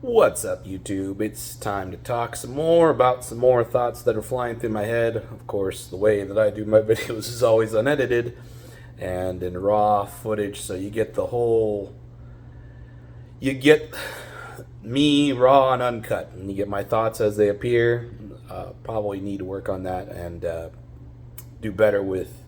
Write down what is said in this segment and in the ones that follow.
What's up, YouTube? It's time to talk some more about some more thoughts that are flying through my head. Of course, the way that I do my videos is always unedited and in raw footage, so you get me raw and uncut, and you get my thoughts as they appear. Probably need to work on that and do better with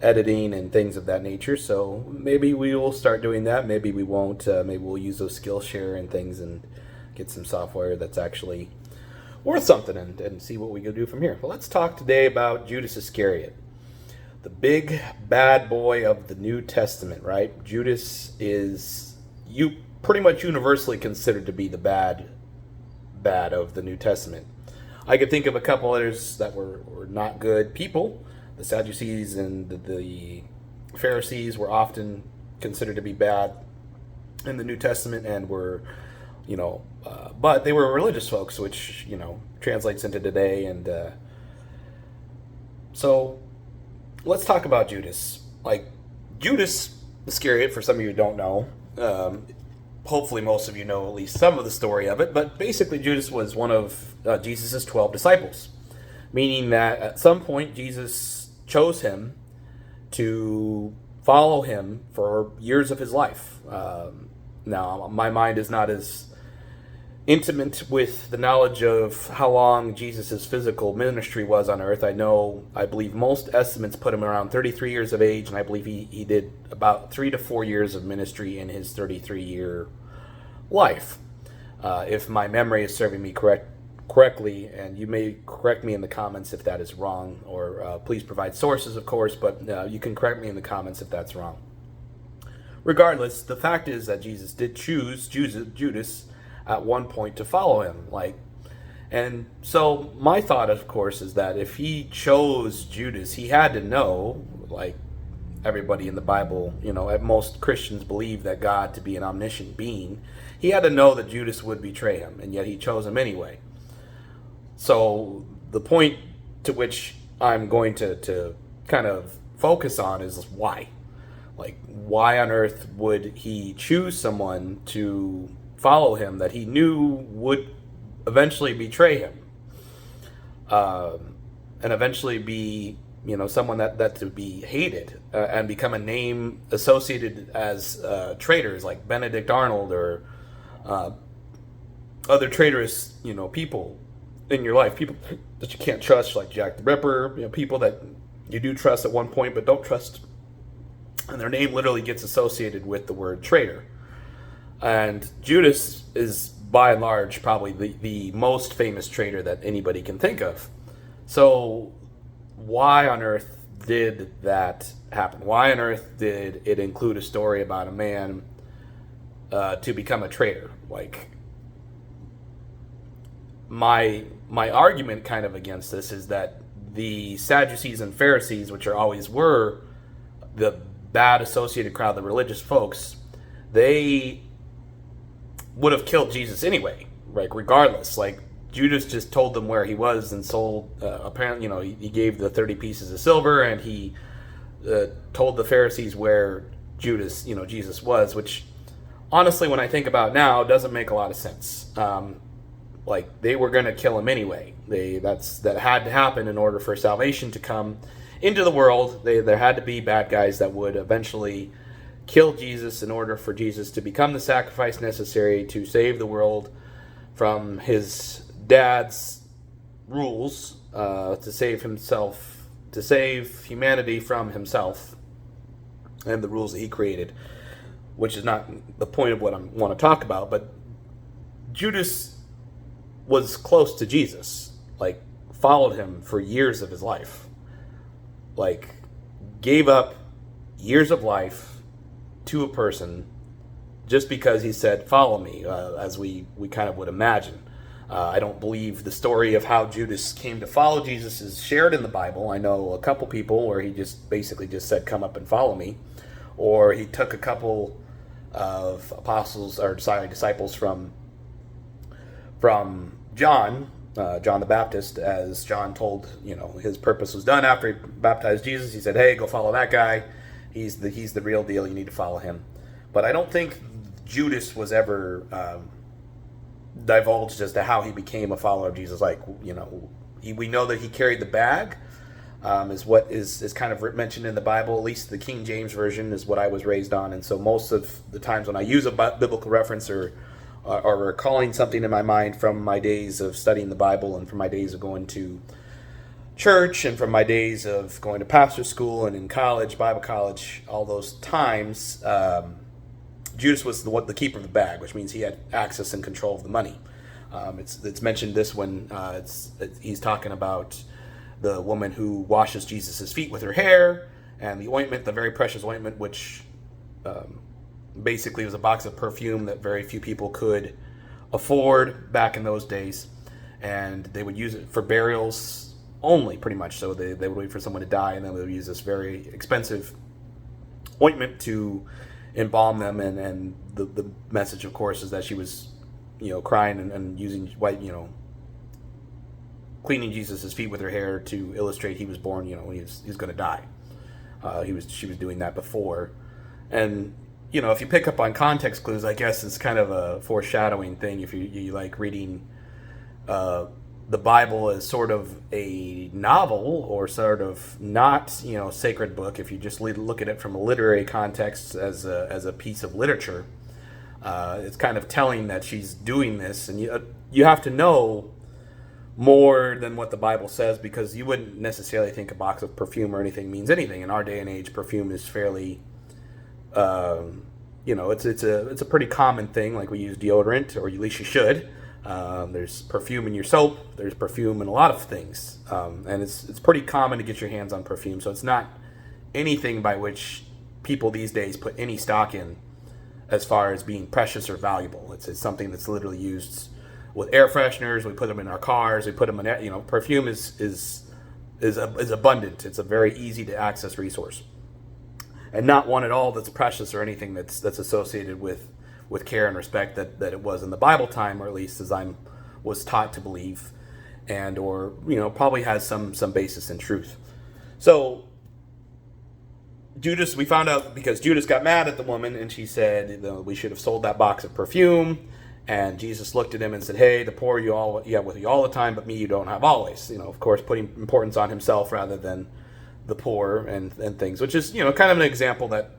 editing and things of that nature. So maybe we will start doing that. Maybe we won't. Maybe we'll use those Skillshare and things and get some software that's actually worth something and see what we can do from here. Well, let's talk today about Judas Iscariot, the big bad boy of the New Testament, right? Judas is pretty much universally considered to be the bad of the New Testament. I could think of a couple others that were not good people. The Sadducees and the Pharisees were often considered to be bad in the New Testament and were, but they were religious folks, which, translates into today. And so let's talk about Judas. Like, Judas Iscariot, for some of you who don't know, hopefully most of you know at least some of the story of it, but basically Judas was one of Jesus' 12 disciples, meaning that at some point Jesus chose him to follow him for years of his life. Now, my mind is not as intimate with the knowledge of how long Jesus' physical ministry was on earth. I believe most estimates put him around 33 years of age, and I believe he did about 3 to 4 years of ministry in his 33-year life. If my memory is serving me correctly, and you may correct me in the comments if that is wrong, or please provide sources, of course, but you can correct me in the comments if that's wrong. Regardless, the fact is that Jesus did choose Judas at one point to follow him. And so my thought, of course, is that if he chose Judas, he had to know, like everybody in the Bible, most Christians believe that God to be an omniscient being. He had to know that Judas would betray him, and yet he chose him anyway. So the point to which I'm going to kind of focus on is why. Like, why on earth would he choose someone to follow him that he knew would eventually betray him, and eventually be, someone that to be hated, and become a name associated as traitors like Benedict Arnold or other traitorous, people in your life, people that you can't trust, like Jack the Ripper, people that you do trust at one point but don't trust, and their name literally gets associated with the word traitor. And Judas is, by and large, probably the most famous traitor that anybody can think of. So why on earth did that happen? Why on earth did it include a story about a man to become a traitor? Like, my argument kind of against this is that the Sadducees and Pharisees, which always were the bad associated crowd, the religious folks, they would have killed Jesus anyway, like regardless. Like, Judas just told them where he was and sold, apparently, he gave the 30 pieces of silver, and he told the Pharisees where Jesus was, which honestly, when I think about it now, doesn't make a lot of sense. Like, they were going to kill him anyway. That had to happen in order for salvation to come into the world. There had to be bad guys that would eventually kill Jesus in order for Jesus to become the sacrifice necessary to save the world from his dad's rules, to save himself, to save humanity from himself and the rules that he created, which is not the point of what I want to talk about. But Judas was close to Jesus, like followed him for years of his life, like gave up years of life to a person just because he said, follow me, as we kind of would imagine. I don't believe the story of how Judas came to follow Jesus is shared in the Bible. I know a couple people where he just basically just said, come up and follow me. Or he took a couple of disciples from John the Baptist, as John told, his purpose was done after he baptized Jesus. He said, hey, go follow that guy. He's the real deal. You need to follow him. But I don't think Judas was ever divulged as to how he became a follower of Jesus. Like, we know that he carried the bag, is what is kind of mentioned in the Bible. At least the King James Version is what I was raised on. And so most of the times when I use a biblical reference or recalling something in my mind from my days of studying the Bible and from my days of going to church and from my days of going to pastor school and in college, Bible college, all those times, Judas was the keeper of the bag, which means he had access and control of the money. It's mentioned this when he's talking about the woman who washes Jesus' feet with her hair, and the ointment, the very precious ointment, which basically was a box of perfume that very few people could afford back in those days, and they would use it for burials only, pretty much. So they would wait for someone to die, and then they would use this very expensive ointment to embalm them, and the message, of course, is that she was, crying and using white, cleaning Jesus' feet with her hair to illustrate he was born, when he's going to die. She was doing that before, and if you pick up on context clues, I guess it's kind of a foreshadowing thing. If you like reading the Bible as sort of a novel or sort of not, sacred book, if you just look at it from a literary context as a piece of literature, it's kind of telling that she's doing this, and you have to know more than what the Bible says, because you wouldn't necessarily think a box of perfume or anything means anything. In our day and age, perfume is fairly, it's a pretty common thing. Like, we use deodorant, or at least you should. There's perfume in your soap. There's perfume in a lot of things, and it's pretty common to get your hands on perfume. So it's not anything by which people these days put any stock in as far as being precious or valuable. It's something that's literally used with air fresheners. We put them in our cars. We put them in, perfume is abundant. It's a very easy to access resource, and not one at all that's precious or anything that's associated with care and respect that it was in the Bible time, or at least as I was taught to believe, and or probably has some basis in truth. So Judas, we found out because Judas got mad at the woman, and she said, we should have sold that box of perfume. And Jesus looked at him and said, "Hey, the poor you have with you all the time, but me you don't have always." Of course, putting importance on himself rather than the poor and things, which is kind of an example that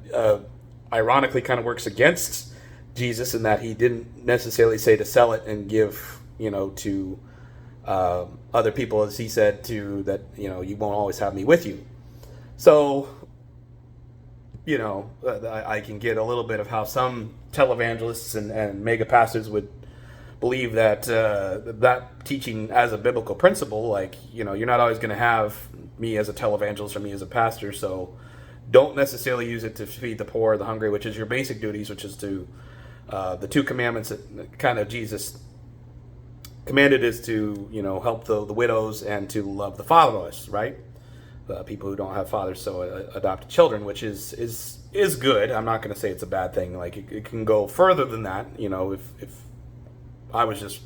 ironically kind of works against Jesus, in that he didn't necessarily say to sell it and give to other people, as he said to that you won't always have me with you. So I can get a little bit of how some televangelists and mega pastors would believe that that teaching as a biblical principle, like, you're not always going to have me as a televangelist or me as a pastor, so don't necessarily use it to feed the poor or the hungry, which is your basic duties, which is to the two commandments that kind of Jesus commanded is to, help the widows and to love the fatherless, right? People who don't have fathers, so adopted children, which is good. I'm not going to say it's a bad thing. Like, it can go further than that. If I was just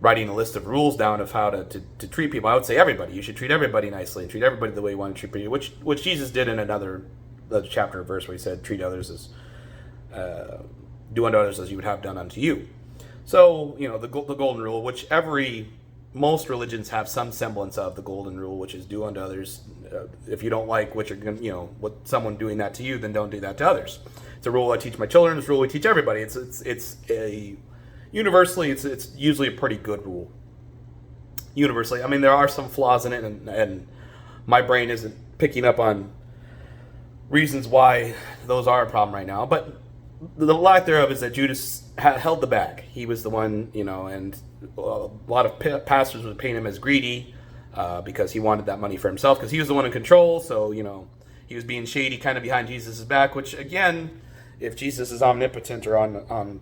writing a list of rules down of how to treat people, I would say everybody. You should treat everybody nicely and treat everybody the way you want to treat people, which Jesus did in another chapter or verse, where he said, "Treat others as do unto others as you would have done unto you." So the golden rule, which most religions have some semblance of the golden rule, which is do unto others. If you don't like what what someone doing that to you, then don't do that to others. It's a rule I teach my children. It's a rule we teach everybody. It's a universally, it's usually a pretty good rule. Universally, I mean, there are some flaws in it, and my brain isn't picking up on reasons why those are a problem right now. But the lack thereof is that Judas held the bag. He was the one, and a lot of pastors would paint him as greedy because he wanted that money for himself, because he was the one in control. So, he was being shady kind of behind Jesus' back, which, again, if Jesus is omnipotent or on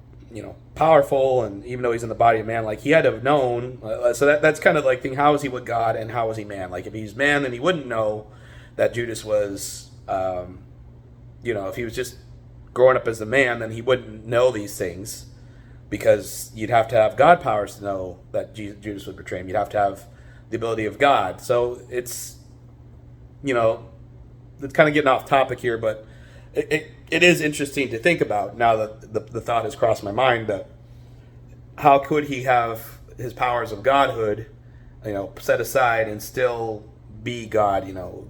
powerful, and even though he's in the body of man, like, he had to have known. So that's kind of like thing. How is he with God and how is he man? Like, if he's man, then he wouldn't know that Judas was, if he was just growing up as a man, then he wouldn't know these things, because you'd have to have God powers to know that Judas would betray him. You'd have to have the ability of God. So it's kind of getting off topic here, but it is interesting to think about now that the thought has crossed my mind that how could he have his powers of godhood, set aside and still be God,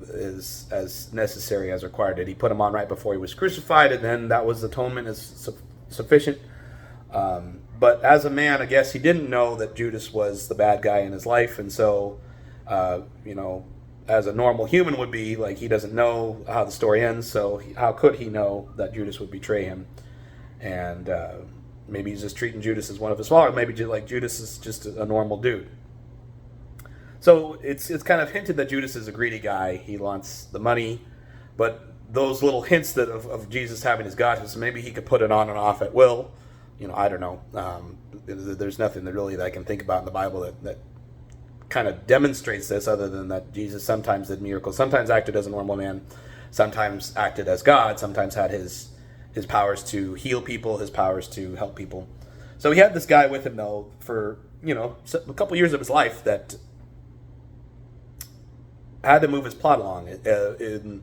is as necessary as required? Did he put him on right before he was crucified, and then that was atonement is sufficient? But as a man, I guess he didn't know that Judas was the bad guy in his life, and so, as a normal human would be, like, he doesn't know how the story ends, so how could he know that Judas would betray him? And maybe he's just treating Judas as one of his followers. Maybe like Judas is just a normal dude. So it's kind of hinted that Judas is a greedy guy. He wants the money, but those little hints that of Jesus having his godhood, maybe he could put it on and off at will. I don't know. There's nothing that I can think about in the Bible that kind of demonstrates this, other than that Jesus sometimes did miracles, sometimes acted as a normal man, sometimes acted as God, sometimes had his powers to heal people, his powers to help people. So he had this guy with him, though, for a couple years of his life that had to move his plot along. In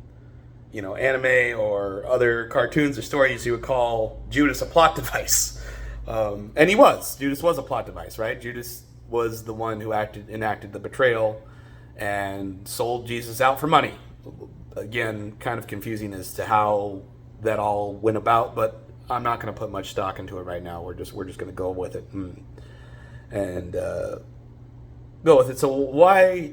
anime or other cartoons or stories, you would call Judas a plot device. And Judas was a plot device, right? Judas was the one who enacted the betrayal and sold Jesus out for money. Again, kind of confusing as to how that all went about, but I'm not going to put much stock into it right now. We're just going to go with it and go with it. So why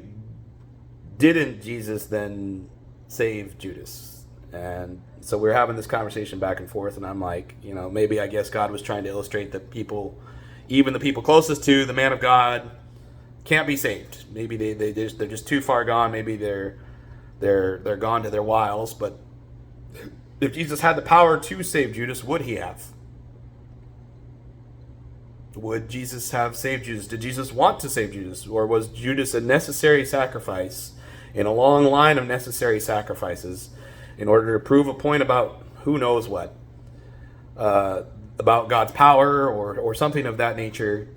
didn't Jesus then save Judas? And so we're having this conversation back and forth, and I'm like, maybe I guess God was trying to illustrate that people, even the people closest to the man of God, can't be saved. Maybe they're just too far gone. Maybe they're gone to their wiles. But if Jesus had the power to save Judas, would he have? Would Jesus have saved Judas? Did Jesus want to save Judas? Or was Judas a necessary sacrifice in a long line of necessary sacrifices in order to prove a point about who knows what? About God's power or something of that nature.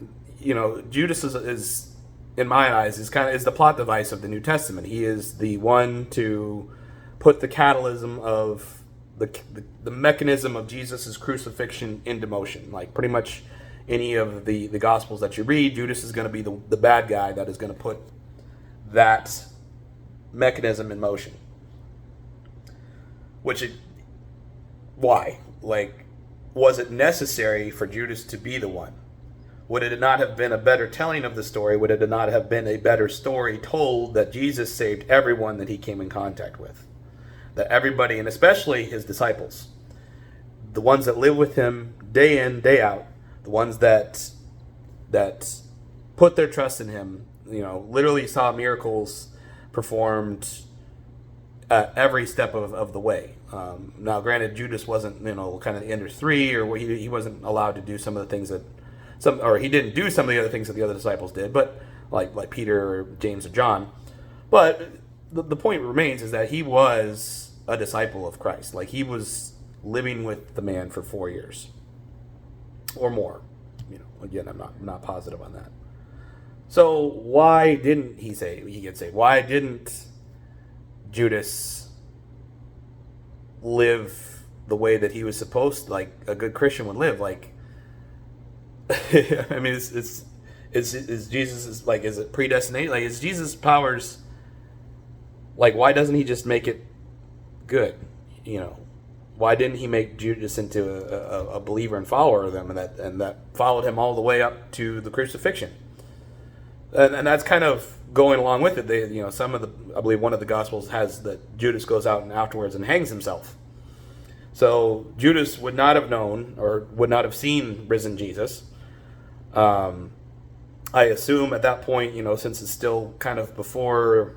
Judas is in my eyes, is the plot device of the New Testament. He is the one to put the catalysm of the mechanism of Jesus' crucifixion into motion. Like pretty much any of the Gospels that you read, Judas is going to be the bad guy that is going to put that mechanism in motion. Why? Like, was it necessary for Judas to be the one? Would it not have been a better telling of the story? Would it not have been a better story told that Jesus saved everyone that he came in contact with? That everybody, and especially his disciples, the ones that live with him day in, day out, the ones that put their trust in him, literally saw miracles performed every step of the way. Now, granted, Judas wasn't, kind of the end of three, or he wasn't allowed to do some of the things or he didn't do some of the other things that the other disciples did, but like Peter or James or John. But the point remains is that he was a disciple of Christ. Like, he was living with the man for 4 years or more. Again, I'm not positive on that. So why didn't he get saved? Why didn't Judas live the way that he was supposed to, like a good Christian would live? Like, I mean, is Jesus is it predestination? Like, is Jesus' powers, like, why doesn't he just make it good? Why didn't he make Judas into a believer and follower of them, and that followed him all the way up to the crucifixion? And that's kind of going along with it. I believe one of the Gospels has that Judas goes out and afterwards and hangs himself. So Judas would not have known or would not have seen risen Jesus. I assume at that point, since it's still kind of before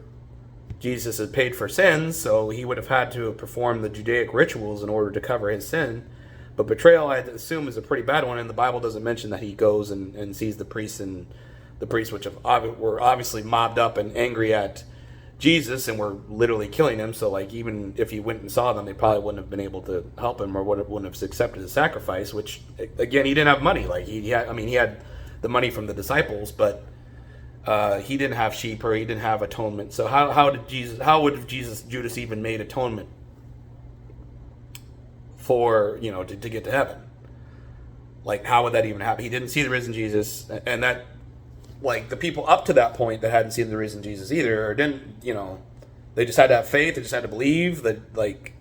Jesus had paid for sins, so he would have had to perform the Judaic rituals in order to cover his sin. But betrayal, I assume, is a pretty bad one, and the Bible doesn't mention that he goes and sees the priests, and the priests, which were obviously mobbed up and angry at Jesus and were literally killing him. So, like, even if he went and saw them, they probably wouldn't have been able to help him or wouldn't have accepted his sacrifice, which, again, he didn't have money. Like, he had the money from the disciples, but he didn't have sheep or he didn't have atonement. So how would Judas even made atonement for, to get to heaven? Like, how would that even happen? He didn't see the risen Jesus, and that, like, the people up to that point that hadn't seen the risen Jesus either, or didn't, they just had to have faith, they just had to believe that, like,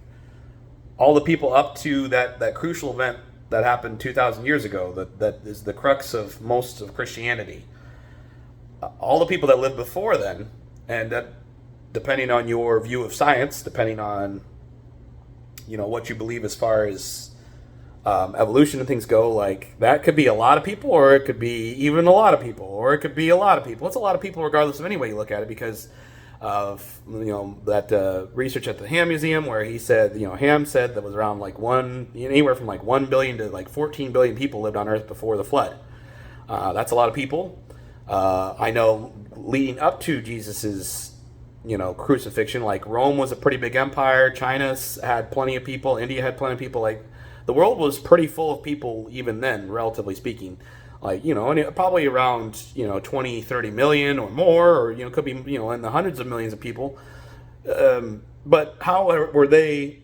all the people up to that crucial event that happened 2,000 years ago, that is the crux of most of Christianity. All the people that lived before then, and that, depending on your view of science, depending on, what you believe as far as evolution and things go, like, that could be a lot of people, or it could be even a lot of people, or it could be a lot of people. It's a lot of people regardless of any way you look at it, because of that research at the Ham Museum, where he said, Ham said that was around like anywhere from like 1 billion to like 14 billion people lived on Earth before the flood. That's a lot of people. I know leading up to Jesus's crucifixion, like, Rome was a pretty big empire, China had plenty of people, India had plenty of people, like, the world was pretty full of people even then, relatively speaking. Like, probably around, 20, 30 million or more, or, could be, in the hundreds of millions of people. But how were they,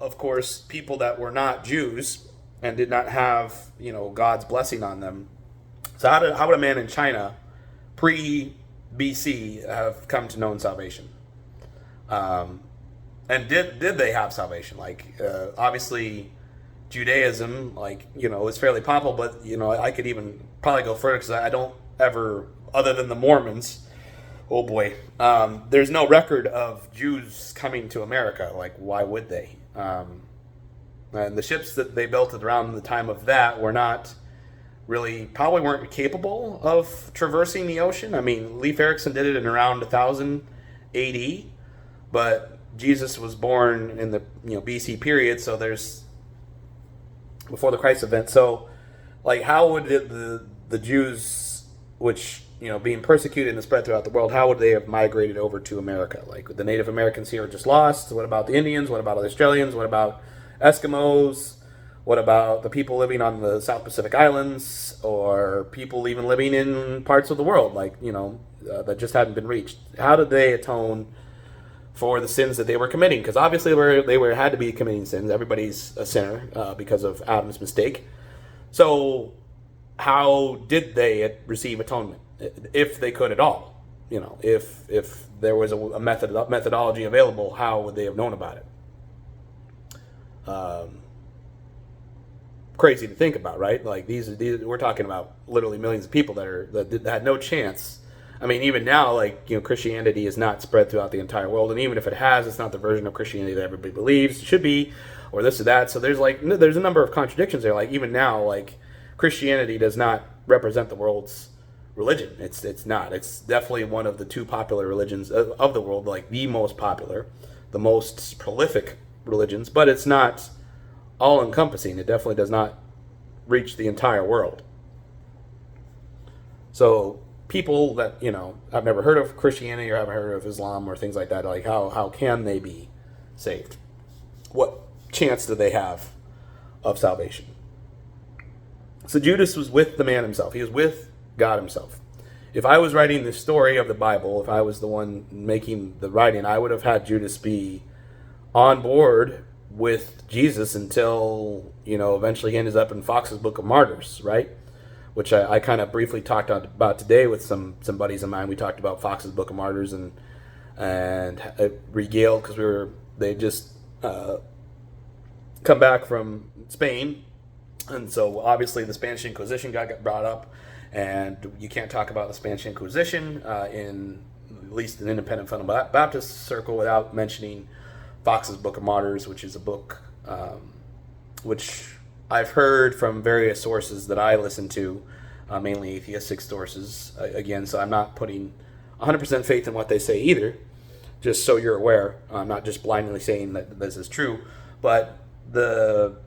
of course, people that were not Jews and did not have, God's blessing on them? So how would a man in China, pre-BC, have come to know salvation? And did they have salvation? Like, obviously, Judaism, like, is fairly popular, but, I could even probably go further, because I don't ever, other than the Mormons, oh boy, there's no record of Jews coming to America. Like, why would they? And the ships that they built around the time of that probably weren't capable of traversing the ocean. I mean, Leif Erikson did it in around 1000 AD, but Jesus was born in the BC period, so there's before the Christ event. So, like, how would the Jews, which, being persecuted and spread throughout the world, how would they have migrated over to America? Like, the Native Americans here are just lost. What about the Indians? What about the Australians? What about Eskimos? What about the people living on the South Pacific Islands, or people even living in parts of the world, like, that just hadn't been reached? How did they atone for the sins that they were committing? Because obviously they had to be committing sins. Everybody's a sinner because of Adam's mistake. So how did they receive atonement, if they could at all? If there was a methodology available, how would they have known about it? Crazy to think about, right? Like, these we're talking about literally millions of people that had no chance. I mean, even now, like, Christianity is not spread throughout the entire world, and even if it has, it's not the version of Christianity that everybody believes it should be, or this or that. So there's a number of contradictions there. Like, even now, like, Christianity does not represent the world's religion. It's not. It's definitely one of the two popular religions of the world, like the most popular, the most prolific religions, but it's not all-encompassing. It definitely does not reach the entire world. So people that, have never heard of Christianity or haven't heard of Islam or things like that, like, how can they be saved? What chance do they have of salvation? So Judas was with the man himself. He was with God himself. If I was writing the story of the Bible, if I was the one making the writing, I would have had Judas be on board with Jesus until, eventually he ends up in Fox's Book of Martyrs, right? Which I kind of briefly talked about today with some buddies of mine. We talked about Fox's Book of Martyrs and regaled, because they just come back from Spain, and so obviously the Spanish Inquisition got brought up, and you can't talk about the Spanish Inquisition in at least an independent fundamental Baptist circle without mentioning Fox's Book of Martyrs, which is a book which I've heard from various sources that I listen to, mainly atheistic sources, again, so I'm not putting 100% faith in what they say either, just so you're aware. I'm not just blindly saying that this is true, but the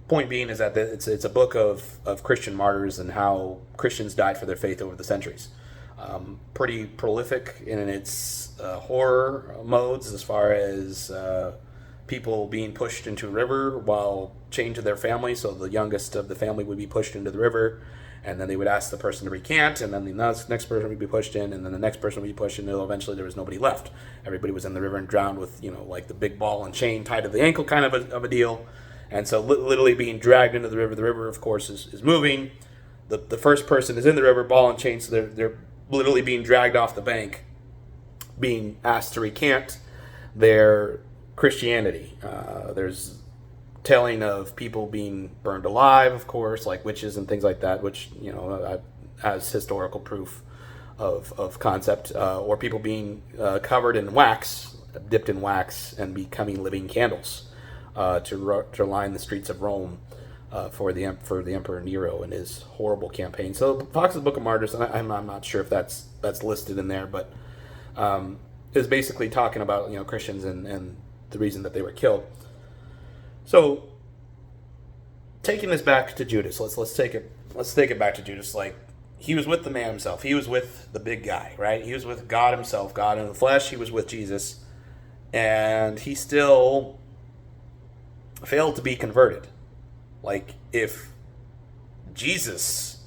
point being is that it's a book of Christian martyrs and how Christians died for their faith over the centuries. Pretty prolific in its horror modes, as far as people being pushed into a river while chained to their family. So the youngest of the family would be pushed into the river, and then they would ask the person to recant, and then the next person would be pushed in, and then the next person would be pushed in, until eventually there was nobody left. Everybody was in the river and drowned with, like the big ball and chain tied to the ankle kind of a deal. And so literally being dragged into the river. The river, of course, is moving. The first person is in the river, ball and chain, so they're literally being dragged off the bank, being asked to recant their Christianity. There's telling of people being burned alive, of course, like witches and things like that, which, as historical proof of concept, or people being covered in wax, dipped in wax, and becoming living candles to line the streets of Rome for the Emperor Nero and his horrible campaign. So Fox's Book of Martyrs, and I'm not sure if that's listed in there, but is basically talking about Christians and the reason that they were killed. So taking this back to Judas, let's take it back to Judas. Like, he was with the man himself. He was with the big guy, right? He was with God himself, God in the flesh. He was with Jesus, and he still failed to be converted. Like, if Jesus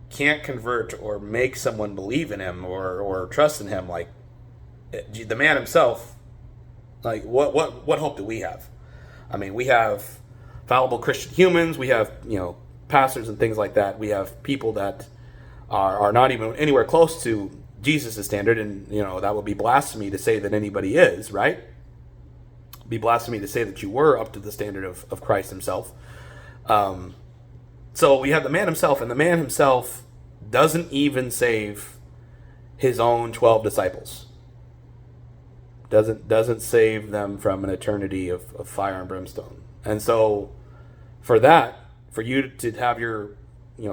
can't convert or make someone believe in him or trust in him, like the man himself, like what hope do we have? I mean, we have fallible Christian humans. We have pastors and things like that. We have people that are not even anywhere close to Jesus' standard, and that would be blasphemy to say that anybody is, right? Be blasphemy to say that you were up to the standard of Christ himself. So we have the man himself, and the man himself doesn't even save his own 12 disciples. Doesn't save them from an eternity of fire and brimstone. And so for you to have your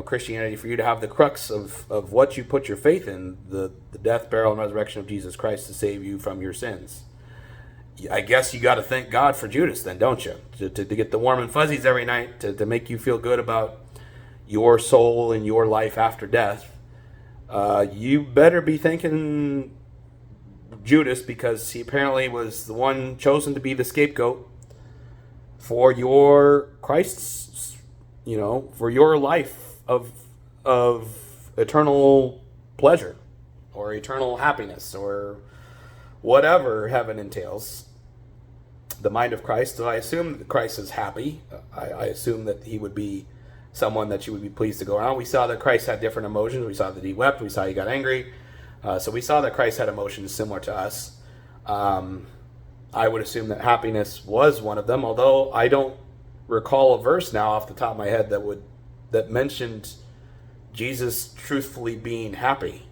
Christianity, for you to have the crux of what you put your faith in, the death, burial, and resurrection of Jesus Christ to save you from your sins, I guess you got to thank God for Judas then, don't you? To get the warm and fuzzies every night, to make you feel good about your soul and your life after death. You better be thanking Judas, because he apparently was the one chosen to be the scapegoat for your Christ's, for your life of eternal pleasure or eternal happiness or whatever heaven entails. The mind of Christ. So I assume that Christ is happy. I assume that he would be someone that you would be pleased to go around. We saw that Christ had different emotions. We saw that he wept. We saw he got angry. So we saw that Christ had emotions similar to us. I would assume that happiness was one of them, although I don't recall a verse now off the top of my head that mentioned Jesus truthfully being happy.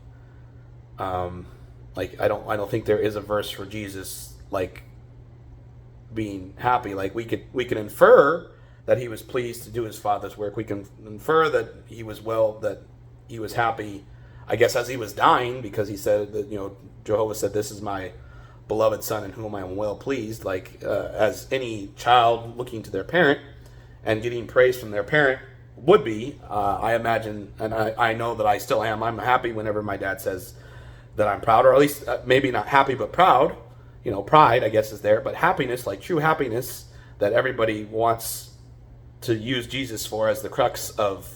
Like I don't think there is a verse for Jesus like being happy. Like we can infer that he was pleased to do his Father's work. We can infer that he was happy, I guess, as he was dying, because he said that Jehovah said, "This is my beloved Son in whom I am well pleased." Like as any child looking to their parent and getting praise from their parent would be, I imagine, and I know that I still am. I'm happy whenever my dad says that I'm proud, or at least maybe not happy but proud. Pride, I guess, is there, but happiness, like true happiness that everybody wants to use Jesus for as the crux of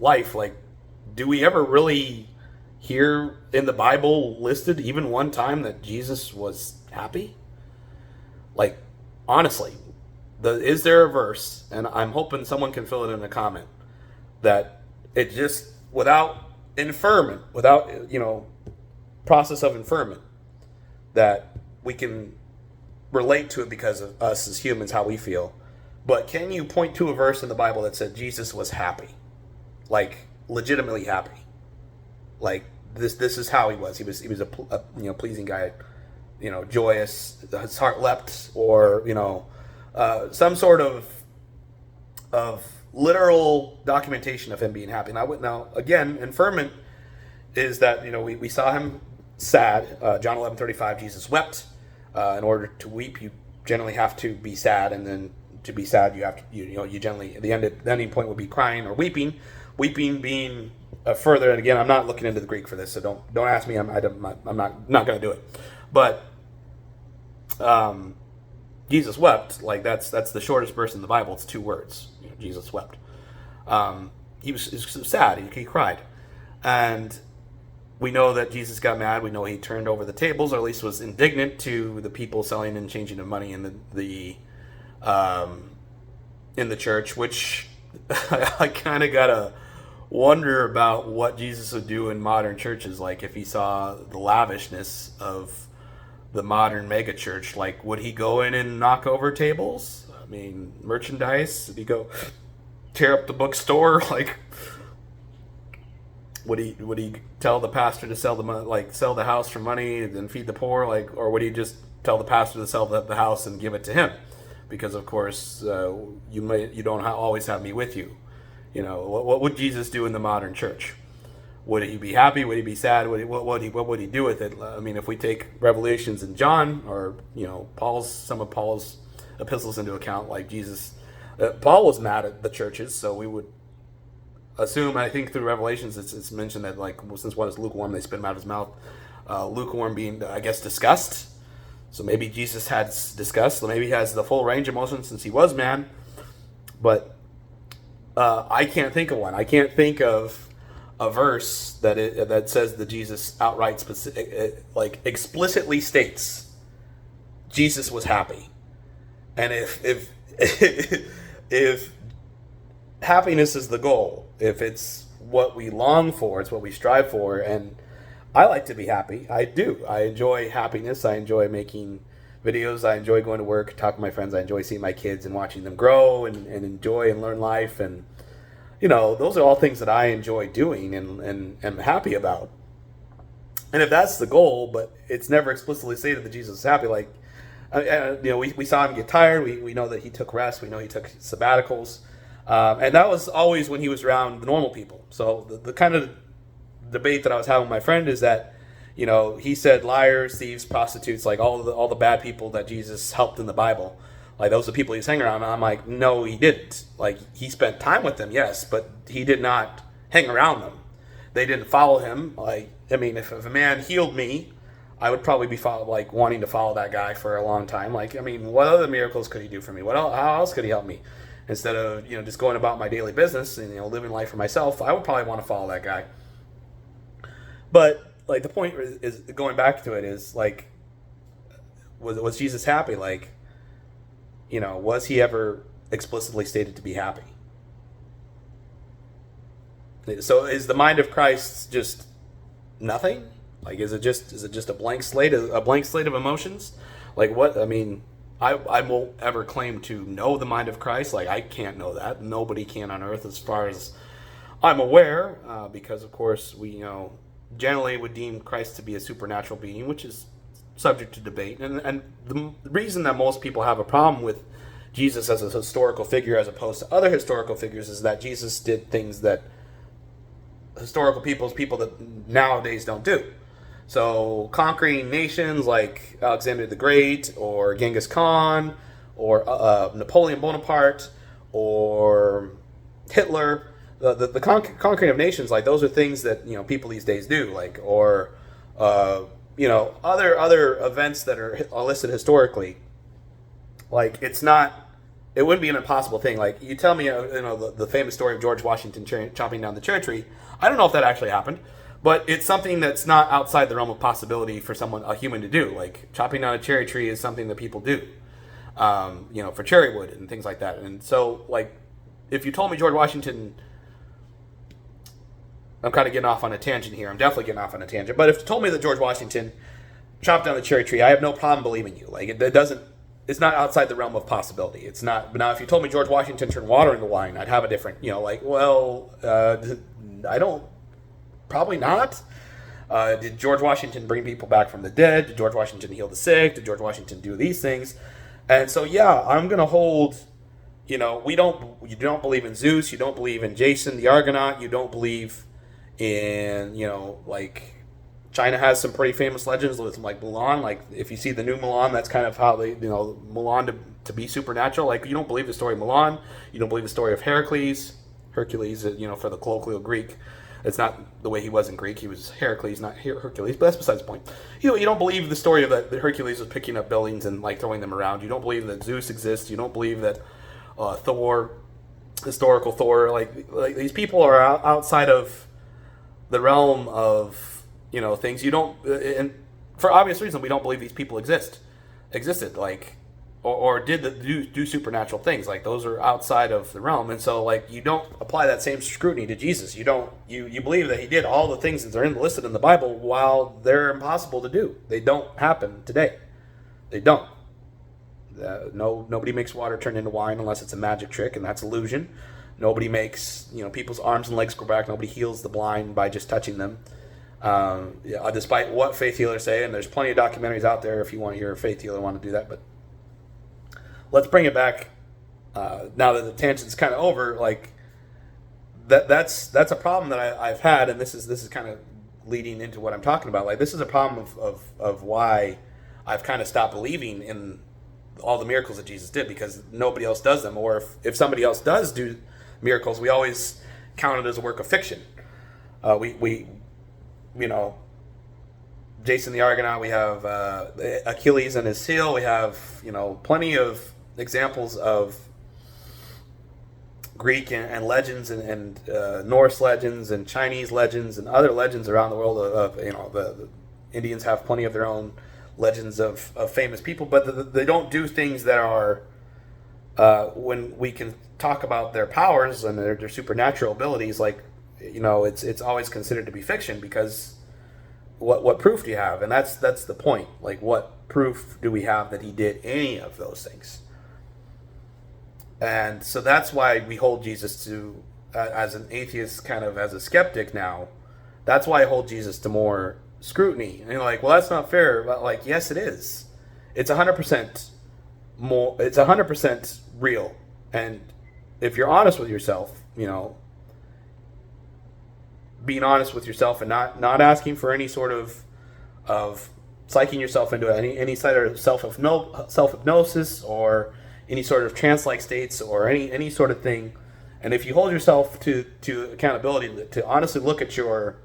life. Like, do we ever really hear in the Bible listed even one time that Jesus was happy? Like, honestly, is there a verse, and I'm hoping someone can fill it in a comment, that it just, without inferment, without process of inferment, that we can relate to it because of us as humans, how we feel. But can you point to a verse in the Bible that said Jesus was happy? Like, legitimately happy? Like, this is how he was. He was a pleasing guy, joyous, his heart leapt, or, some sort of literal documentation of him being happy. Now, again, inferment is that, we saw him sad. John 11:35, Jesus wept. In order to weep, you generally have to be sad, and then to be sad, you have to, you generally, the ending point would be crying or weeping. Weeping being further, and again, I'm not looking into the Greek for this, so don't ask me. I'm not going to do it. But Jesus wept. Like that's the shortest verse in the Bible. It's 2 words. Jesus wept. He was sad. He cried, and we know that Jesus got mad. We know he turned over the tables, or at least was indignant to the people selling and changing the money in the in the church, which I kind of gotta wonder about what Jesus would do in modern churches. Like if he saw the lavishness of the modern mega church, like would he go in and knock over tables? I mean, merchandise? Would he go tear up the bookstore? Like, would he tell the pastor to sell the house for money and then feed the poor? Like, or would he just tell the pastor to sell the house and give it to him? Because of course you don't always have me with you. You know, what would Jesus do in the modern church? Would he be happy? Would he be sad? What would he do with it? I mean, if we take Revelations and John, or some of Paul's epistles into account, like Jesus, Paul was mad at the churches, so we would assume. I think through Revelations, it's mentioned that like since one is lukewarm, they spit him out of his mouth. Lukewarm being, I guess, disgust. So maybe Jesus had disgust. So maybe he has the full range of emotions since he was man. But I can't think of one. I can't think of a verse that says that Jesus outright explicitly states Jesus was happy. And if if happiness is the goal, if it's what we long for, it's what we strive for, and I like to be happy. I do. I enjoy happiness. I enjoy making videos. I enjoy going to work, talking to my friends. I enjoy seeing my kids and watching them grow and enjoy and learn life. And, those are all things that I enjoy doing and am happy about. And if that's the goal, but it's never explicitly stated that Jesus is happy, like, we saw him get tired. We know that he took rest. We know he took sabbaticals. And that was always when he was around the normal people. So the kind of debate that I was having with my friend is that, he said liars, thieves, prostitutes, like all the bad people that Jesus helped in the Bible, like those are the people he's hanging around. And I'm like, no, he didn't. Like he spent time with them, yes, but he did not hang around them. They didn't follow him. Like, I mean, if a man healed me, I would probably be wanting to follow that guy for a long time. Like, I mean, what other miracles could he do for me? How else could he help me? Instead of just going about my daily business and living life for myself, I would probably want to follow that guy. But like the point is going back to it is like, was Jesus happy? Like, was he ever explicitly stated to be happy? So is the mind of Christ just nothing? Like, is it just a blank slate of emotions? Like what? I mean, I won't ever claim to know the mind of Christ. Like I can't know that. Nobody can on earth, as far as I'm aware, because of course we generally would deem Christ to be a supernatural being, which is subject to debate. And the reason that most people have a problem with Jesus as a historical figure as opposed to other historical figures is that Jesus did things that historical people that nowadays don't do. So conquering nations like Alexander the Great or Genghis Khan or Napoleon Bonaparte or Hitler, the conquering of nations, like those are things that people these days do, like other events that are listed historically. Like it wouldn't be an impossible thing. Like you tell me, the famous story of George Washington chopping down the cherry tree. I don't know if that actually happened, but it's something that's not outside the realm of possibility for a human to do. Like chopping down a cherry tree is something that people do, for cherry wood and things like that. And so, like, if you told me George Washington, I'm kind of getting off on a tangent here. I'm definitely getting off on a tangent. But if you told me that George Washington chopped down the cherry tree, I have no problem believing you. Like it's not outside the realm of possibility. It's not. But now, if you told me George Washington turned water into wine, I'd have a different, I don't. Probably not. Did George Washington bring people back from the dead? Did George Washington heal the sick? Did George Washington do these things? And so, yeah, I'm going to hold, you don't believe in Zeus. You don't believe in Jason the Argonaut. You don't believe in, like China has some pretty famous legends with like Mulan. Like if you see the new Mulan, that's kind of how they, Mulan to be supernatural. Like you don't believe the story of Mulan. You don't believe the story of Hercules, for the colloquial Greek. It's not the way he was in Greek. He was Heracles, not Hercules, but that's besides the point. You don't believe the story of that Hercules was picking up buildings and like throwing them around. You don't believe that Zeus exists. You don't believe that Thor, historical Thor, like these people are outside of the realm of things. You don't, and for obvious reason, we don't believe these people existed. Like or do supernatural things. Like, those are outside of the realm. And so, like, you don't apply that same scrutiny to Jesus. You believe that he did all the things that are listed in the Bible while they're impossible to do. They don't happen today. They don't. Nobody makes water turn into wine unless it's a magic trick, and that's illusion. Nobody makes people's arms and legs grow back. Nobody heals the blind by just touching them. Despite what faith healers say, and there's plenty of documentaries out there if you want to hear a faith healer want to do that. But let's bring it back now that the tangent's kind of over. Like, that's a problem that I've had, and this is kind of leading into what I'm talking about. Like, this is a problem of why I've kind of stopped believing in all the miracles that Jesus did, because nobody else does them. Or if somebody else does do miracles, we always count it as a work of fiction. We Jason the Argonaut, we have Achilles and his seal, we have plenty of examples of Greek and legends and Norse legends and Chinese legends and other legends around the world the Indians have plenty of their own legends of famous people, but they don't do things that are when we can talk about their powers and their supernatural abilities, like it's always considered to be fiction, because what proof do you have? And that's the point. Like, what proof do we have that he did any of those things? And so that's why we hold Jesus to, as an atheist, kind of as a skeptic now, that's why I hold Jesus to more scrutiny. And you're like, well, that's not fair. But like, yes, it is. It's 100% more. It's 100% real. And if you're honest with yourself, being honest with yourself and not asking for any sort of psyching yourself into any sort of self-hypnosis or any sort of trance-like states or any sort of thing. And if you hold yourself to accountability, to honestly look at your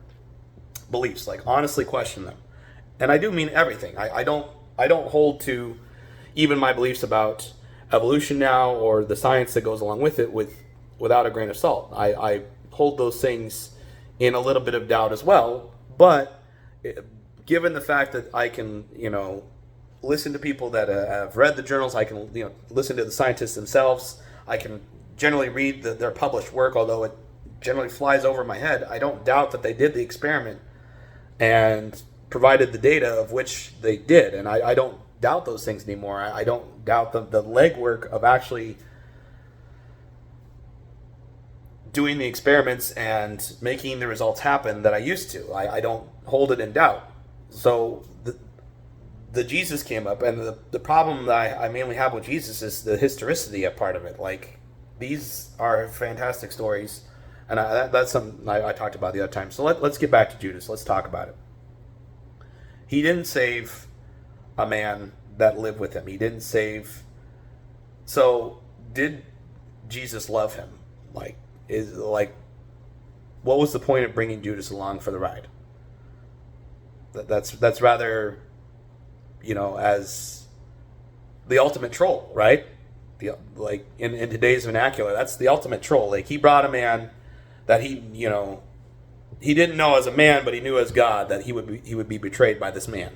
beliefs, like honestly question them. And I do mean everything. I don't hold to even my beliefs about evolution now or the science that goes along with it without a grain of salt. I hold those things in a little bit of doubt as well. But given the fact that I can, listen to people that have read the journals, I can, listen to the scientists themselves, I can generally read their published work, although it generally flies over my head. I don't doubt that they did the experiment and provided the data of which they did. And I don't doubt those things anymore. I don't doubt the legwork of actually doing the experiments and making the results happen that I used to. I don't hold it in doubt. So the Jesus came up, and the problem that I mainly have with Jesus is the historicity of part of it. Like, these are fantastic stories, and that's something I talked about the other time. So let's get back to Judas. Let's talk about it. He didn't save a man that lived with him. He didn't save. So did Jesus love him? What was the point of bringing Judas along for the ride? That's rather, as the ultimate troll, right? In today's vernacular, that's the ultimate troll. Like, he brought a man that he didn't know as a man, but he knew as God that he would be betrayed by this man.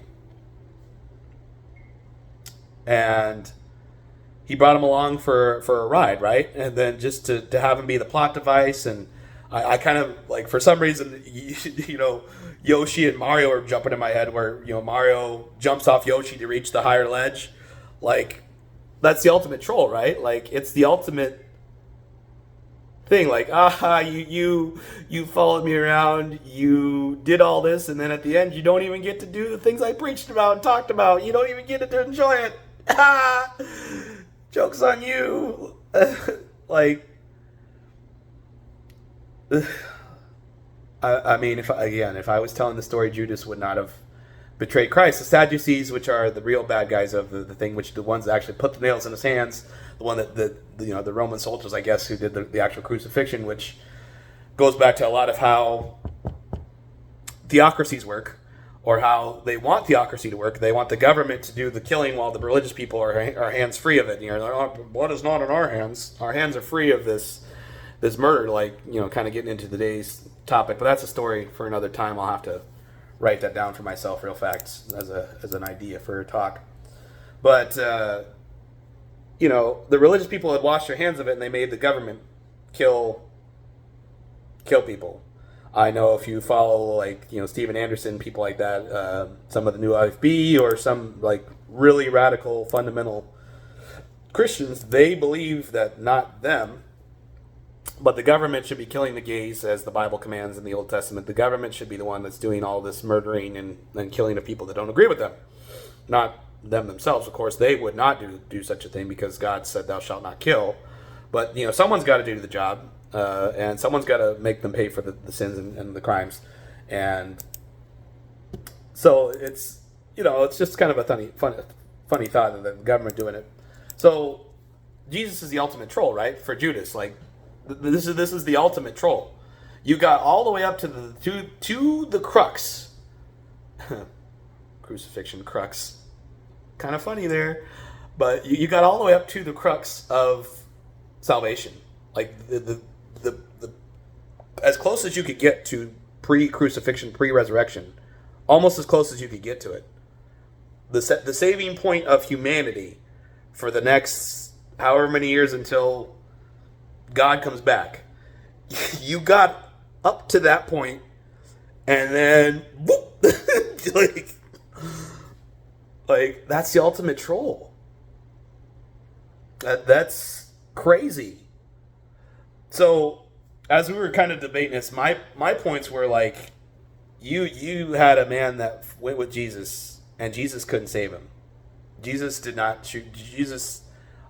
And he brought him along for a ride, right? And then just to have him be the plot device. And I kind of, like, for some reason, Yoshi and Mario are jumping in my head, where, Mario jumps off Yoshi to reach the higher ledge. Like, that's the ultimate troll, right? Like, it's the ultimate thing. Like, you followed me around, you did all this, and then at the end, you don't even get to do the things I preached about and talked about. You don't even get to enjoy it. Joke's on you. I mean, if I was telling the story, Judas would not have betrayed Christ. The Sadducees, which are the real bad guys of the thing, which the ones that actually put the nails in his hands, the one that the Roman soldiers, I guess, who did the actual crucifixion, which goes back to a lot of how theocracies work, or how they want theocracy to work. They want the government to do the killing while the religious people are hands free of it. Blood is not in our hands. Our hands are free of this murder. Kind of getting into today's topic, but that's a story for another time. I'll have to write that down for myself real fast as an idea for a talk. But the religious people had washed their hands of it, and they made the government kill people. I know if you follow Steven Anderson, people like that, some of the new IFB or some really radical fundamental Christians, they believe that not them, but the government should be killing the gays as the Bible commands in the Old Testament. The government should be the one that's doing all this murdering and killing of people that don't agree with them, not them themselves. Of course, they would not do such a thing because God said, "Thou shalt not kill." But someone's got to do the job, and someone's got to make them pay for the sins and the crimes, and so it's just kind of a funny thought of the government doing it. So Jesus is the ultimate troll, right? For Judas, this is the ultimate troll. You got all the way up to the crux, crucifixion crux. Kind of funny there, but you got all the way up to the crux of salvation, the as close as you could get to pre-crucifixion, pre-resurrection, almost as close as you could get to it. The saving point of humanity for the next however many years until God comes back. You got up to that point, and then whoop, that's the ultimate troll. That's crazy. So as we were kind of debating this, my points were you had a man that went with Jesus, and Jesus couldn't save him. Jesus did not shoot Jesus.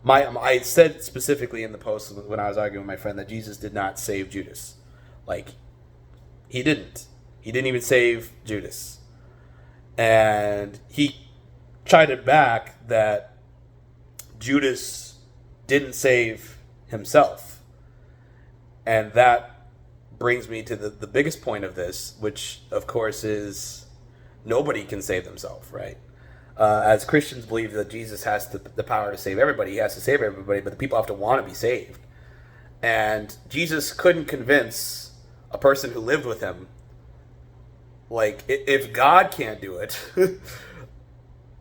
I said specifically in the post when I was arguing with my friend that Jesus did not save Judas. He didn't. He didn't even save Judas. And he chided back that Judas didn't save himself. And that brings me to the biggest point of this, which, of course, is nobody can save themselves, right? As Christians believe that Jesus has the power to save everybody. He has to save everybody, but the people have to want to be saved. And Jesus couldn't convince a person who lived with him. If God can't do it,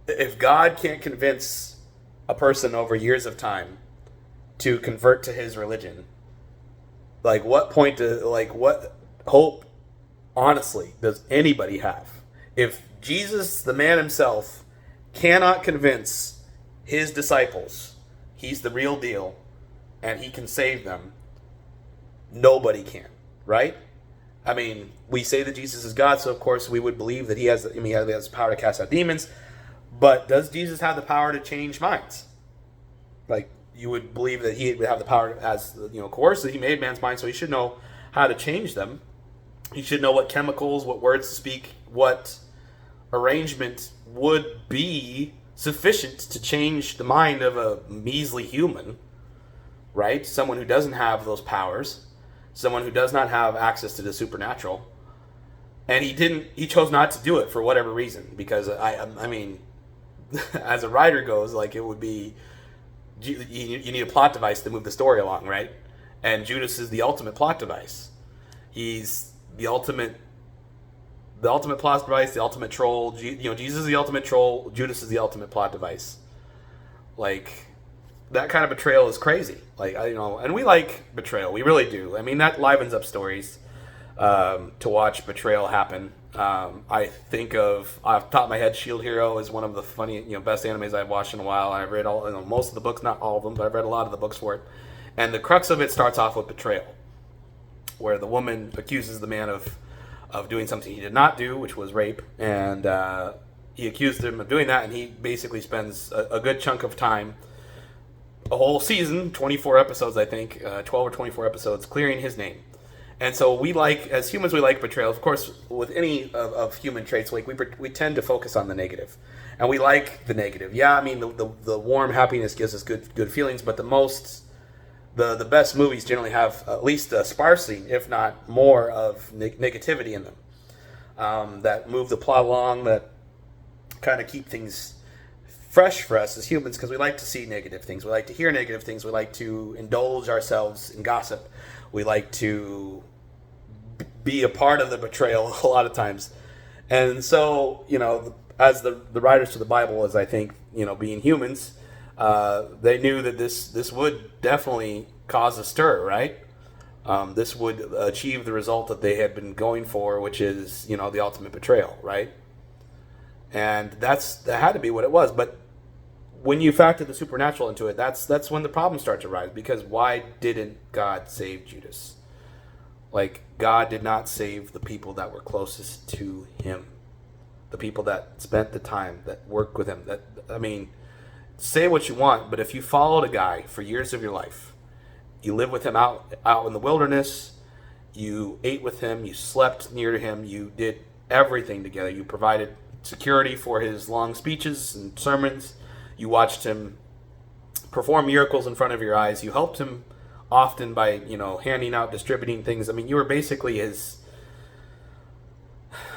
if God can't convince a person over years of time to convert to his religion, what hope, honestly, does anybody have? If Jesus, the man himself, cannot convince his disciples he's the real deal and he can save them, nobody can, right? I mean, we say that Jesus is God, so of course we would believe that he has the power to cast out demons, but does Jesus have the power to change minds? You would believe that he would have the power as, of course, that he made man's mind, so he should know how to change them. He should know what chemicals, what words to speak, what arrangement would be sufficient to change the mind of a measly human, right? Someone who doesn't have those powers, someone who does not have access to the supernatural. And he chose not to do it for whatever reason, because I mean, as a writer goes, it would be, you need a plot device to move the story along, right? And Judas is the ultimate plot device. He's the ultimate plot device, the ultimate troll. Jesus is the ultimate troll. Judas is the ultimate plot device. That kind of betrayal is crazy. And we like betrayal. We really do. I mean, that livens up stories to watch betrayal happen. I think off the top of my head, Shield Hero is one of the funny, best animes I've watched in a while. I've read most of the books, not all of them, but I've read a lot of the books for it. And the crux of it starts off with betrayal, where the woman accuses the man of doing something he did not do, which was rape, and he accused him of doing that, and he basically spends a good chunk of time, a whole season, 24 episodes, I think, 12 or 24 episodes, clearing his name. And so as humans, we like betrayal. Of course, with any of human traits, we tend to focus on the negative, and we like the negative. Yeah, I mean, the warm happiness gives us good feelings, but the best movies generally have at least sparsely, if not more, of negativity in them, that move the plot along, that kind of keep things fresh for us as humans, because we like to see negative things. We like to hear negative things. We like to indulge ourselves in gossip. We like to be a part of the betrayal a lot of times. And so, as the writers to the Bible, as I think, being humans, they knew that this would definitely cause a stir, right? This would achieve the result that they had been going for, which is, the ultimate betrayal, right? And that had to be what it was. But when you factor the supernatural into it, that's when the problems start to rise. Because why didn't God save Judas? Like, God did not save the people that were closest to him, the people that spent the time, that worked with him. Say what you want, but if you followed a guy for years of your life, you lived with him out in the wilderness, you ate with him, you slept near to him, you did everything together, you provided security for his long speeches and sermons, you watched him perform miracles in front of your eyes, you helped him often by, handing out, distributing things. You were basically his...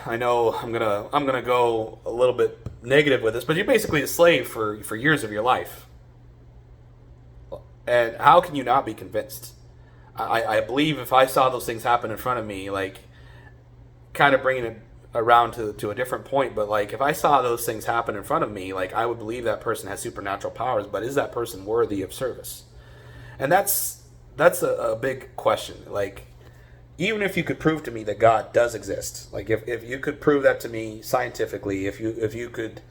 I know I'm gonna go a little bit negative with this, but you're basically a slave for years of your life. And how can you not be convinced? I believe if I saw those things happen in front of me, like, kind of bringing it around to a different point, but like, if I saw those things happen in front of me, like, I would believe that person has supernatural powers, but is that person worthy of service? And that's a big question. Like, even if you could prove to me that God does exist, like if you could prove that to me scientifically, if you could,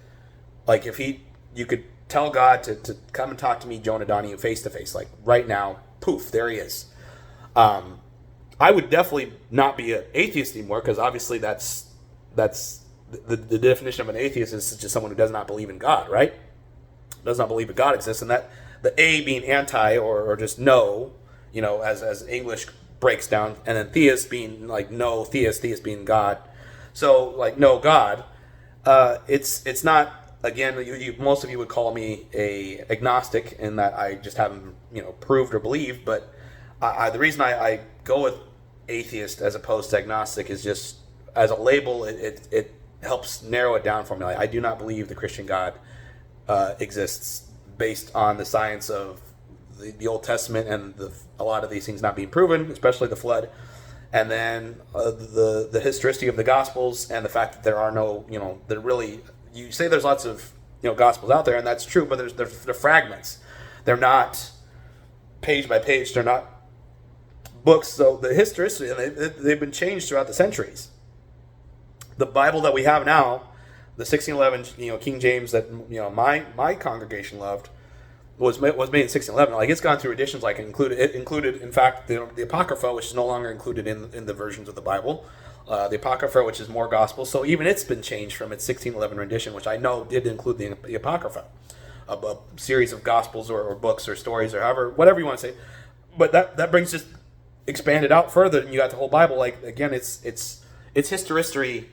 like, you could tell God to come and talk to me, Jonah Donahue, face to face, like right now, poof, there he is. I would definitely not be an atheist anymore, because obviously that's the definition of an atheist is just someone who does not believe in God, right? Does not believe that God exists, and that the A being anti or just no, as English breaks down, and then theist being like no, theist being God. So like no God, it's not, again, most of you would call me a agnostic in that I just haven't proved or believed, but the reason I go with atheist as opposed to agnostic is just as a label, it helps narrow it down for me. Like, I do not believe the Christian God exists based on the science of the Old Testament and a lot of these things not being proven, especially the flood, and then the historicity of the Gospels and the fact that there are no, there really, you say there's lots of Gospels out there, and that's true, but they're fragments. They're not page by page. They're not books. So the historicity, they've been changed throughout the centuries. The Bible that we have now, the 1611, King James that my congregation loved, was made in 1611. Like, it's gone through editions. Like, it included, in fact, the Apocrypha, which is no longer included in the versions of the Bible. The Apocrypha, which is more gospel. So even it's been changed from its 1611 edition, which I know did include the Apocrypha, a series of gospels or books or stories or whatever you want to say. But that brings just expanded out further, and you got the whole Bible. Like, again, its historicity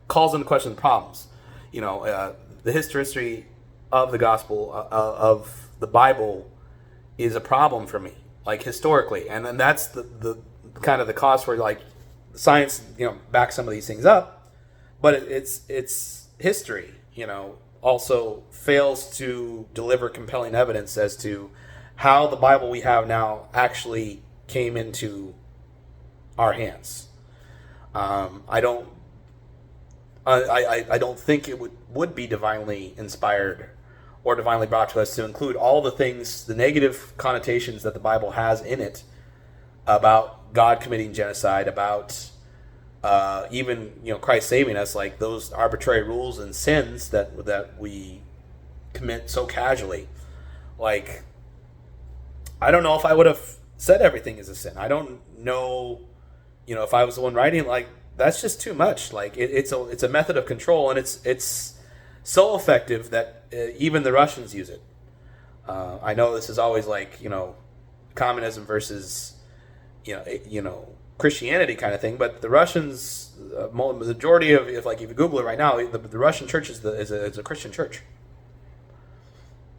calls into question the problems. The historicity of the gospel of the Bible is a problem for me, like, historically, and then that's the kind of the cause where, like, science backs some of these things up, but it's history also fails to deliver compelling evidence as to how the Bible we have now actually came into our hands. I don't think it would be divinely inspired or divinely brought to us to include all the things, the negative connotations that the Bible has in it about God committing genocide, about even Christ saving us, like those arbitrary rules and sins that we commit so casually. Like, I don't know if I would have said everything is a sin. I don't know, if I was the one writing, like, that's just too much. Like, it's a method of control, and it's so effective that even the Russians use it. I know this is always like communism versus Christianity kind of thing, but the Russians, the majority of, if you Google it right now, the Russian church is a Christian church.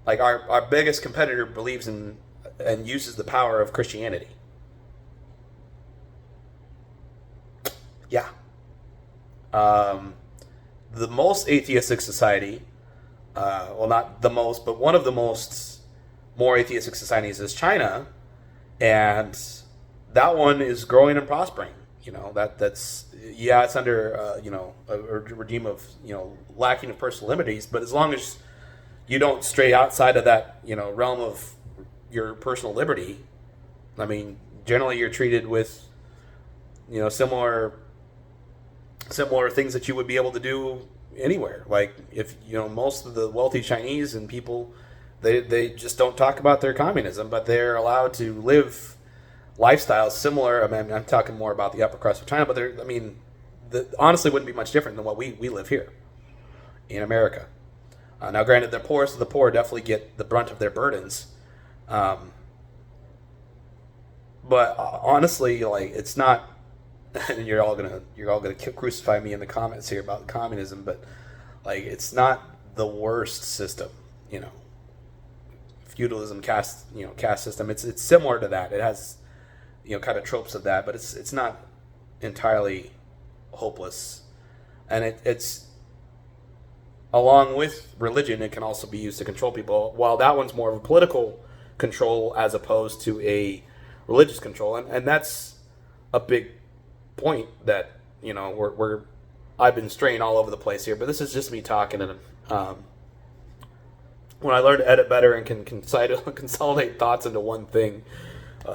Like, our biggest competitor believes in and uses the power of Christianity. Yeah. The most atheistic society, well, not the most, but one of the more atheistic societies is China, and that one is growing and prospering. That's it's under a regime of lacking of personal liberties, but as long as you don't stray outside of that, realm of your personal liberty. I mean, generally you're treated with, similar things that you would be able to do anywhere. Like if most of the wealthy Chinese and people, they just don't talk about their communism, but they're allowed to live lifestyles similar. I mean, I'm talking more about the upper crust of China, but honestly wouldn't be much different than what we live here in America. Now, granted, the poorest of the poor definitely get the brunt of their burdens, but honestly, like it's not. And you're all gonna crucify me in the comments here about communism, but like it's not the worst system, feudalism, caste system. It's similar to that. It has kind of tropes of that, but it's not entirely hopeless, and it's along with religion, it can also be used to control people. While that one's more of a political control as opposed to a religious control, and that's a big point that I've been straying all over the place here, but this is just me talking. And when I learn to edit better and can consolidate thoughts into one thing,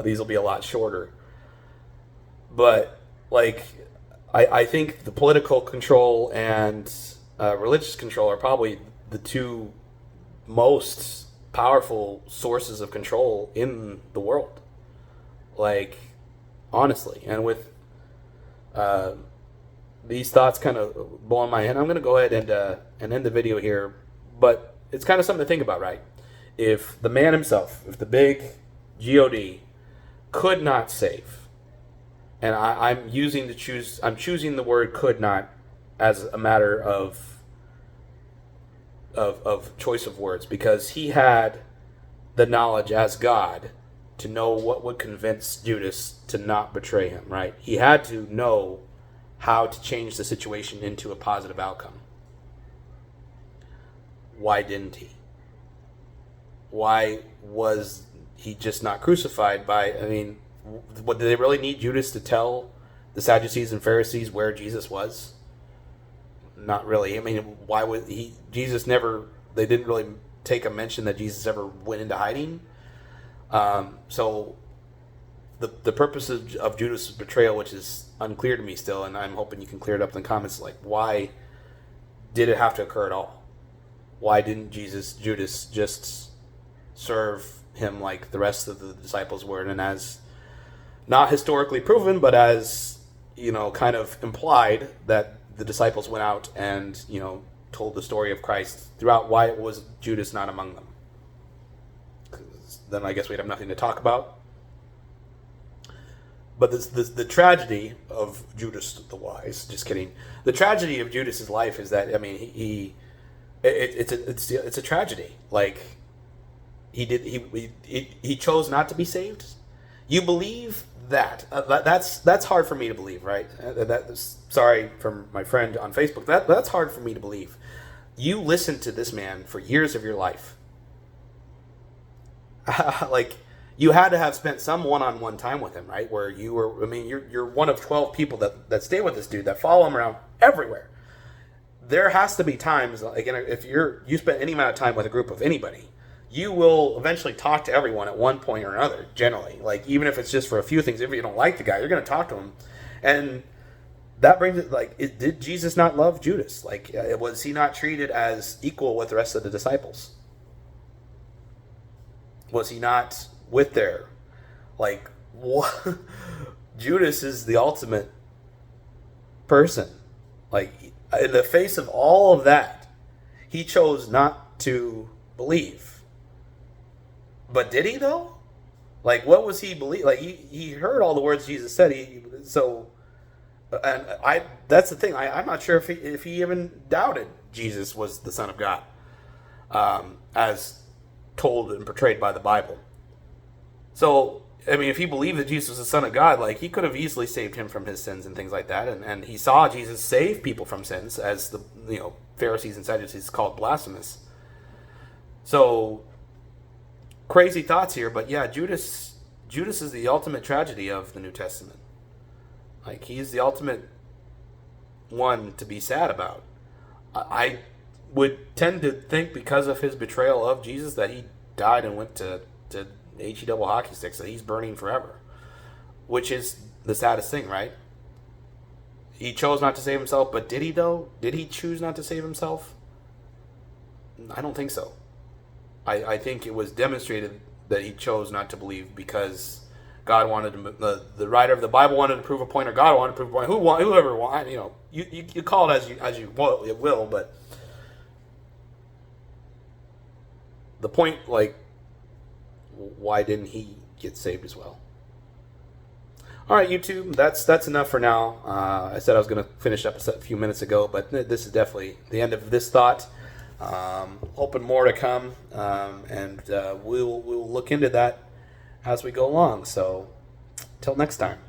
these will be a lot shorter. But like, I think the political control and religious control are probably the two most powerful sources of control in the world. Like, honestly, and with these thoughts kind of blowing my head, I'm going to go ahead and end the video here. But it's kind of something to think about, right? If the man himself, if the big God could not save, and I'm choosing the word could not as a matter of choice of words, because he had the knowledge as God to know what would convince Judas to not betray him, right? He had to know how to change the situation into a positive outcome. Why didn't he? Why was he just not crucified did they really need Judas to tell the Sadducees and Pharisees where Jesus was? Not really. I mean, why would he? They didn't really take a mention that Jesus ever went into hiding. So the purpose of Judas' betrayal, which is unclear to me still, and I'm hoping you can clear it up in the comments, like, why did it have to occur at all? Why didn't Judas just serve him like the rest of the disciples were? And as not historically proven, but as, kind of implied, that the disciples went out and, told the story of Christ throughout. Why it was Judas not among them? Then I guess we'd have nothing to talk about. But the tragedy of Judas the Wise, just kidding. The tragedy of Judas's life is that, it's a tragedy. Like, he chose not to be saved. You believe that? That's hard for me to believe, right? Sorry from my friend on Facebook. That's hard for me to believe. You listened to this man for years of your life. Like, you had to have spent some one-on-one time with him, right? Where you were, you're one of 12 people that stay with this dude, that follow him around everywhere. There has to be times, again, if you spend any amount of time with a group of anybody, you will eventually talk to everyone at one point or another, generally. Like, even if it's just for a few things, if you don't like the guy, you're going to talk to him. And that brings it, like, did Jesus not love Judas? Like, was he not treated as equal with the rest of the disciples? Was he not with their, like, what? Judas is the ultimate person. Like, in the face of all of that, he chose not to believe. But did he, though? Like, what was he believe? Like, he heard all the words Jesus said. That's the thing. I'm not sure if he even doubted Jesus was the Son of God, as told and portrayed by the Bible. So, if he believed that Jesus was the Son of God, like, he could have easily saved him from his sins and things like that. And he saw Jesus save people from sins, as the Pharisees and Sadducees called blasphemous. So, crazy thoughts here, but yeah, Judas is the ultimate tragedy of the New Testament. Like, he's the ultimate one to be sad about. would tend to think because of his betrayal of Jesus that he died and went to HE double hockey sticks, that he's burning forever, which is the saddest thing, right? He chose not to save himself, but did he though? Did he choose not to save himself? I don't think so. I think it was demonstrated that he chose not to believe because God wanted to, the writer of the Bible wanted to prove a point, or God wanted to prove a point. Whoever wanted, you call it as you will, but the point, like, why didn't he get saved as well? All right, YouTube, that's enough for now. I said I was going to finish up a few minutes ago, but this is definitely the end of this thought. Hoping more to come, and we'll look into that as we go along. So, till next time.